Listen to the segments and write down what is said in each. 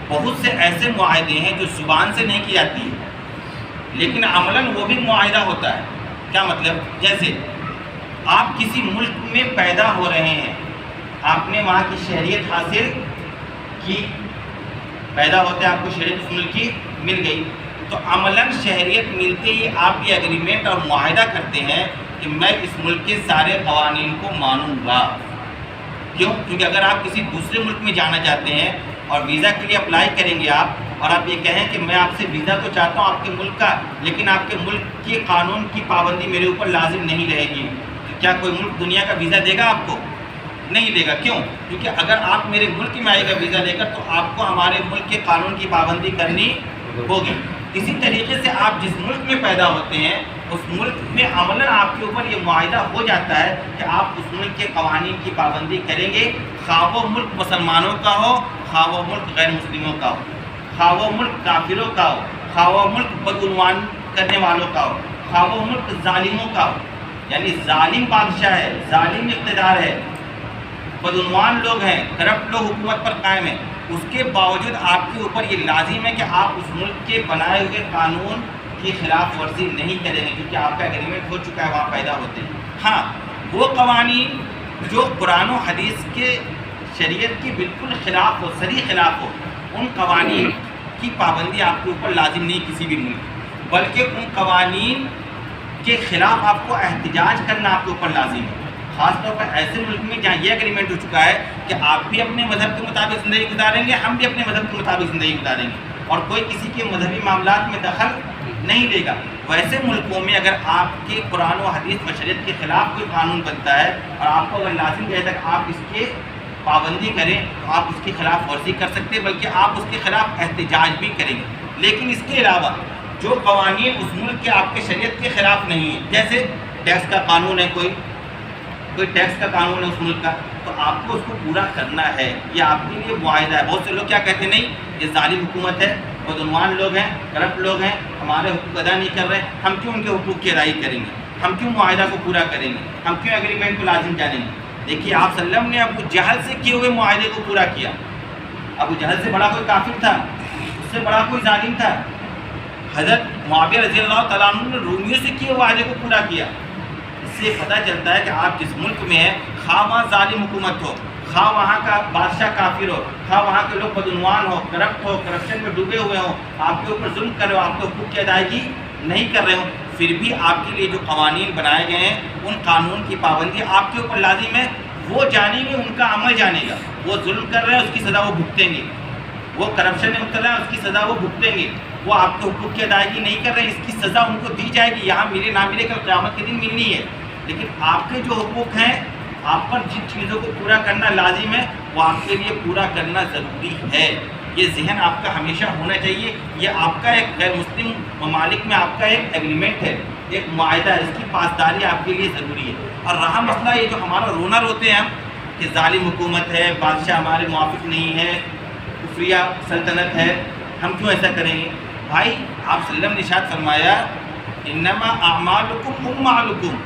بہت سے ایسے معاہدے ہیں جو زبان سے نہیں کی جاتی ہے لیکن عملاً وہ بھی معاہدہ ہوتا ہے. کیا مطلب؟ جیسے آپ کسی ملک میں پیدا ہو رہے ہیں، آپ نے وہاں کی شہریت حاصل کی، پیدا ہوتے آپ کو شہریت اس ملک کی مل گئی، تو عملاً شہریت ملتے ہی آپ یہ اگریمنٹ اور معاہدہ کرتے ہیں کہ میں اس ملک کے سارے قوانین کو مانوں گا. کیوں؟ کیونکہ اگر آپ کسی دوسرے ملک میں جانا چاہتے ہیں اور ویزا کے لیے اپلائی کریں گے آپ، اور آپ یہ کہیں کہ میں آپ سے ویزا تو چاہتا ہوں آپ کے ملک کا، لیکن آپ کے ملک کے قانون کی پابندی میرے اوپر لازم نہیں رہے گی، تو کیا کوئی ملک دنیا کا ویزا دے گا آپ کو؟ نہیں دے گا. کیوں؟ کیونکہ اگر آپ میرے ملک میں آئے گا ویزا لے کر تو آپ کو ہمارے ملک کے قانون کی پابندی کرنی ہوگی. اسی طریقے سے آپ جس ملک میں پیدا ہوتے ہیں اس ملک میں عملاً آپ کے اوپر یہ معاہدہ ہو جاتا ہے کہ آپ اس ملک کے قوانین کی پابندی کریں گے، خواہ وہ ملک مسلمانوں کا ہو، خواہ وہ ملک غیر مسلموں کا ہو، خواہ وہ ملک کافروں کا ہو، خواہ وہ ملک بدعنوان کرنے والوں کا ہو، خواہ وہ ملک ظالموں کا ہو. یعنی ظالم بادشاہ ہے، ظالم اقتدار ہے، بدعنوان لوگ ہیں، کرپٹ لوگ حکومت پر قائم ہیں، اس کے باوجود آپ کے اوپر یہ لازم ہے کہ آپ اس ملک کے بنائے ہوئے قانون کی خلاف ورزی نہیں کریں گے، کیونکہ آپ کا ایگریمنٹ ہو چکا ہے وہاں پیدا ہوتے ہیں. ہاں، وہ قوانین جو قرآن و حدیث کے شریعت کی بالکل خلاف ہو، صریح خلاف ہو، ان قوانین کی پابندی آپ کے اوپر لازم نہیں کسی بھی ملک، بلکہ ان قوانین کے خلاف آپ کو احتجاج کرنا آپ کے اوپر لازم ہے. خاص طور پر ایسے ملک میں جہاں یہ اگریمنٹ ہو چکا ہے کہ آپ بھی اپنے مذہب کے مطابق زندگی گزاریں گے، ہم بھی اپنے مذہب کے مطابق زندگی گزاریں گے، اور کوئی کسی کے مذہبی معاملات میں دخل نہیں دے گا. ویسے ملکوں میں اگر آپ کے قرآن و حدیث و شریعت کے خلاف کوئی قانون بنتا ہے اور آپ کو اگر لازم رہے تک آپ اس کے پابندی کریں تو آپ اس کی خلاف ورزی کر سکتے ہیں، بلکہ آپ اس کے خلاف احتجاج بھی کریں گے. لیکن اس کے علاوہ جو قوانین اس ملک کے آپ کے شریعت کے خلاف نہیں ہیں، جیسے ٹیکس کا قانون ہے، کوئی ٹیکس کا قانون ہے اس ملک کا، تو آپ کو اس کو پورا کرنا ہے، یہ آپ کے لیے معاہدہ ہے. بہت سے لوگ کیا کہتے ہیں، نہیں یہ ظالم حکومت ہے، بدعنوان لوگ ہیں، کرپٹ لوگ ہیں، ہمارے حقوق ادا نہیں کر رہے، ہم کیوں ان کے حقوق کی ادائیگی کریں گے، ہم کیوں معاہدہ کو پورا کریں گے، ہم کیوں ایگریمنٹ کو لازم جانیں گے. دیکھیے آپ صلی اللہ علیہ وسلم نے ابو جہل سے کیے ہوئے معاہدے کو پورا کیا. ابو جہل سے بڑا کوئی کافر تھا؟ اس سے بڑا کوئی ظالم تھا؟ حضرت معاویہ رضی اللہ تعالیٰ عنہ نے رومیوں سے کیے معاہدے کو پورا کیا. اس سے پتہ چلتا ہے کہ آپ جس ملک میں ہیں، خواہ وہاں ظالم حکومت ہو، خواہ وہاں کا بادشاہ کافر ہو، خواہ وہاں کے لوگ بدعنوان ہو، کرپٹ ہو، کرپشن میں ڈوبے ہوئے ہوں، آپ کے اوپر ظلم کر رہے ہو، آپ کے حقوق کی ادائیگی نہیں کر رہے ہوں، پھر بھی آپ کے لیے جو قوانین بنائے گئے ہیں ان قانون کی پابندی آپ کے اوپر لازم ہے. وہ جانیں گے، ان کا عمل جانے گا. وہ ظلم کر رہے ہیں، اس کی سزا وہ بھگتیں گے. وہ کرپشن میں مبتلا ہے، اس کی سزا وہ بھگتیں گے. وہ آپ کے حقوق کی ادائیگی نہیں کر رہے ہیں، اس کی سزا ان کو دی جائے گی. یہاں ملے نہ ملے، کل قیامت کے دن ملنی ہے. لیکن آپ کے جو حقوق ہیں، آپ پر جن چیزوں کو پورا کرنا لازم ہے وہ آپ کے لیے پورا کرنا ضروری ہے. یہ ذہن آپ کا ہمیشہ ہونا چاہیے. یہ آپ کا ایک غیر مسلم ممالک میں آپ کا ایک ایگریمنٹ ہے، ایک معاہدہ ہے، اس کی پاسداری آپ کے لیے ضروری ہے. اور رہا مسئلہ یہ جو ہمارا رونا روتے ہیں ہم کہ ظالم حکومت ہے، بادشاہ ہمارے موافق نہیں ہے، کفریہ سلطنت ہے، ہم کیوں ایسا کریں گے؟ بھائی آپ صلی اللہ علیہ وسلم نے ارشاد فرمایا انما اعمالکم اموالکم،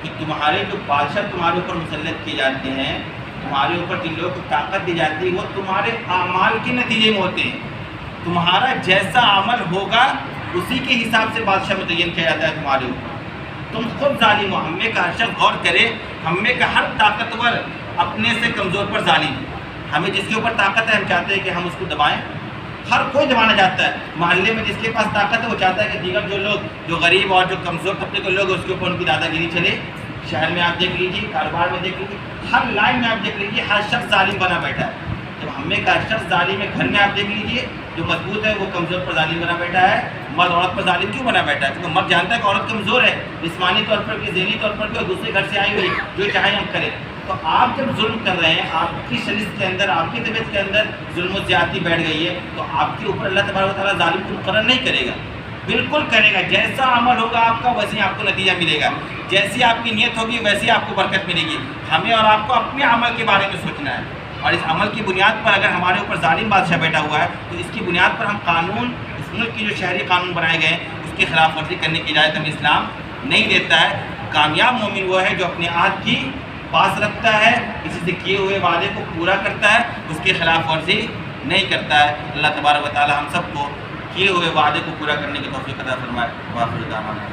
کہ تمہارے جو بادشاہ تمہارے اوپر مسلط کیے جاتے ہیں، تمہارے اوپر جن لوگوں کو طاقت دی جاتی ہے، وہ تمہارے اعمال کے نتیجے میں ہوتے ہیں. تمہارا جیسا عمل ہوگا اسی کے حساب سے بادشاہ متعین کیا جاتا ہے تمہارے اوپر. تم خود ظالم ہو. ہم میں کا ہر شخص غور کرے، ہم میں کا ہر طاقتور اپنے سے کمزور پر ظالم ہے. ہمیں جس کے اوپر طاقت ہے ہم چاہتے ہیں کہ ہم اس کو دبائیں. ہر کوئی دبانا چاہتا ہے. محلے میں جس کے پاس طاقت ہے وہ چاہتا ہے کہ دیگر جو لوگ جو غریب اور جو کمزور طبقے کے لوگ ہیں اس کے اوپر ان کی دادا گیری چلے. شہر میں آپ دیکھ لیجیے، کاروبار میں دیکھ لیجیے، ہر لائن میں آپ دیکھ لیجیے، ہر شخص ظالم بنا بیٹھا ہے. جب ہم میں کا ہر شخص ظالم ہے، گھر میں آپ دیکھ لیجیے جو مضبوط ہے وہ کمزور پر ظالم بنا بیٹھا ہے. مرد عورت پر ظالم کیوں بنا بیٹھا ہے؟ کیونکہ مرد جانتا ہے کہ عورت کمزور ہے، جسمانی طور پر بھی، ذہنی طور پر بھی، اور دوسرے گھر سے آئی ہوئی، جو چاہے ہم کریں. تو آپ جب ظلم کر رہے ہیں، آپ کی شریعت کے اندر، آپ کی طبیعت کے اندر ظلم و زیادتی بیٹھ گئی ہے، تو آپ کے اوپر اللہ تبارک و تعالیٰ ظالم کو مقرر نہیں کرے گا. بالکل کرے گا. جیسا عمل ہوگا آپ کا ویسے آپ کو نتیجہ ملے گا. جیسی آپ کی نیت ہوگی ویسی آپ کو برکت ملے گی. ہمیں اور آپ کو اپنے عمل کے بارے میں سوچنا ہے، اور اس عمل کی بنیاد پر اگر ہمارے اوپر ظالم بادشاہ بیٹھا ہوا ہے تو اس کی بنیاد پر ہم قانون، اس ملک کی جو شہری قانون بنائے گئے ہیں اس کی خلاف ورزی کرنے کی اجازت ہمیں اسلام نہیں دیتا ہے. کامیاب مومن وہ ہے جو اپنے عہد کی پاس رکھتا ہے، کسی سے کیے ہوئے وعدے کو پورا کرتا ہے، اس کی خلاف ورزی نہیں کرتا ہے. اللہ تبارک و تعالی ہم سب کو کیے ہوئے وعدے کو پورا کرنے کی توفیق عطا فرمائے. وآخر دعوانا